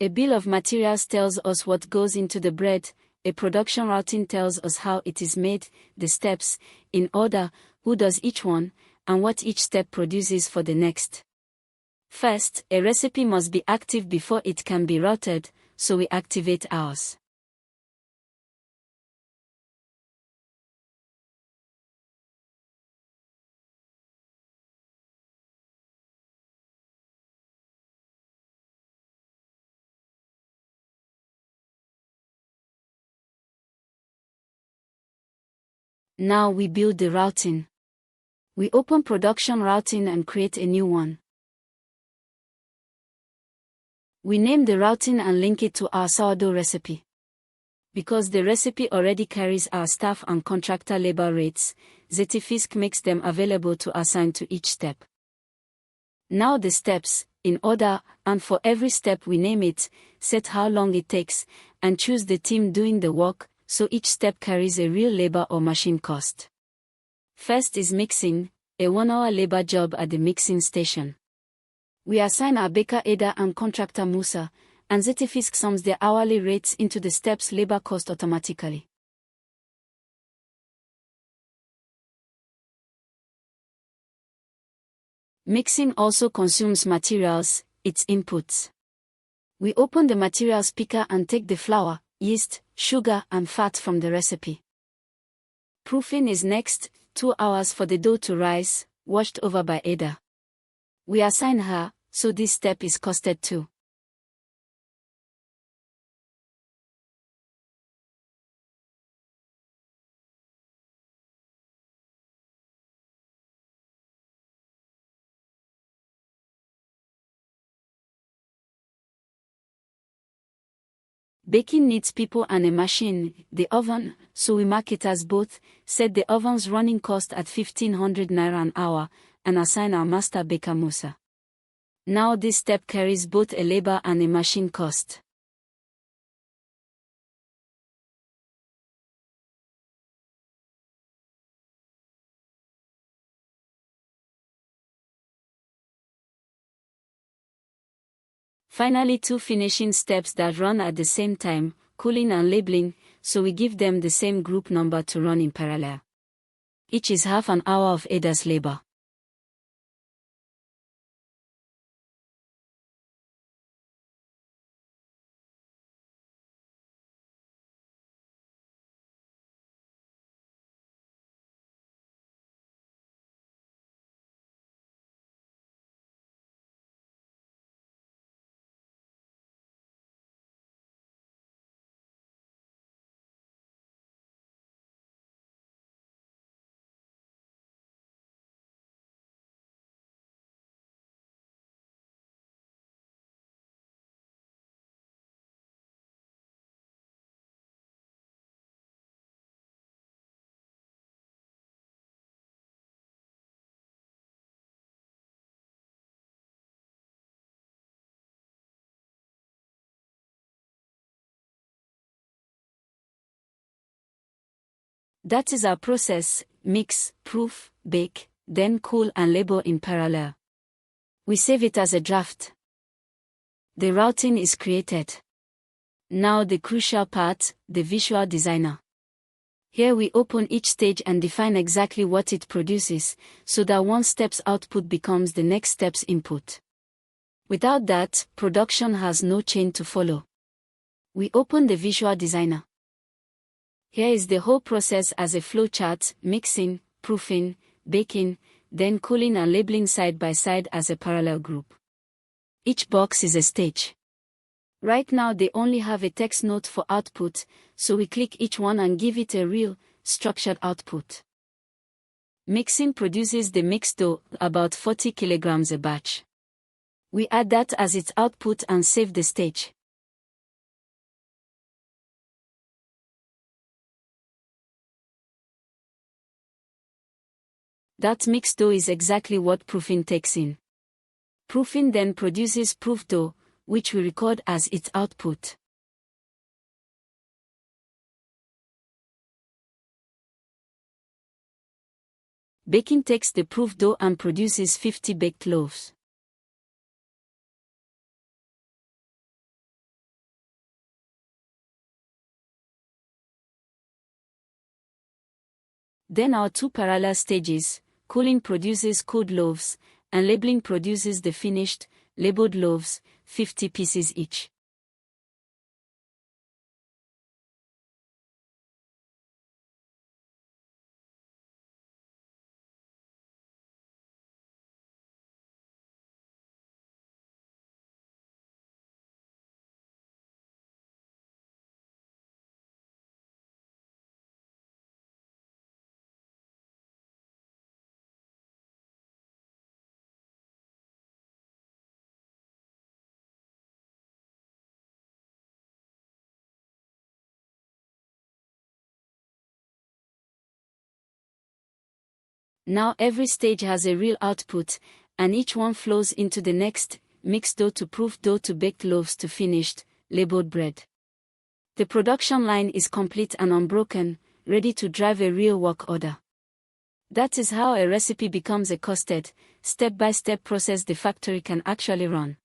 A bill of materials tells us what goes into the bread, a production routing tells us how it is made, the steps, in order, who does each one, and what each step produces for the next. First, a recipe must be active before it can be routed, so we activate ours. Now we build the routing. We open production routing and create a new one. We name the routing and link it to our sourdough recipe. Because the recipe already carries our staff and contractor labor rates, ZetaFisc makes them available to assign to each step. Now the steps, in order, and for every step we name it, set how long it takes, and choose the team doing the work, so each step carries a real labor or machine cost. First is mixing, a 1-hour labor job at the mixing station. We assign our baker Ada and contractor Musa, and ZetaFisc sums their hourly rates into the step's labor cost automatically. Mixing also consumes materials, its inputs. We open the materials picker and take the flour, yeast, sugar and fat from the recipe. Proofing is next, 2 hours for the dough to rise, washed over by Ada. We assign her, so this step is costed too. Baking needs people and a machine, the oven, so we mark it as both, set the oven's running cost at 1,500 naira an hour, and assign our master baker Musa. Now this step carries both a labor and a machine cost. Finally, 2 finishing steps that run at the same time, cooling and labeling, so we give them the same group number to run in parallel. Each is half an hour of Ada's labor. That is our process: mix, proof, bake, then cool and label in parallel. We save it as a draft. The routing is created. Now the crucial part, the visual designer. Here we open each stage and define exactly what it produces, so that one step's output becomes the next step's input. Without that, production has no chain to follow. We open the visual designer. Here is the whole process as a flowchart: mixing, proofing, baking, then cooling and labeling side by side as a parallel group. Each box is a stage. Right now they only have a text note for output, so we click each one and give it a real, structured output. Mixing produces the mixed dough, about 40 kilograms a batch. We add that as its output and save the stage. That mixed dough is exactly what proofing takes in. Proofing then produces proof dough, which we record as its output. Baking takes the proof dough and produces 50 baked loaves. Then our two parallel stages, cooling produces cooled loaves, and labeling produces the finished, labeled loaves, 50 pieces each. Now every stage has a real output, and each one flows into the next, mixed dough to proof dough to baked loaves to finished, labeled bread. The production line is complete and unbroken, ready to drive a real work order. That is how a recipe becomes a costed, step-by-step process the factory can actually run.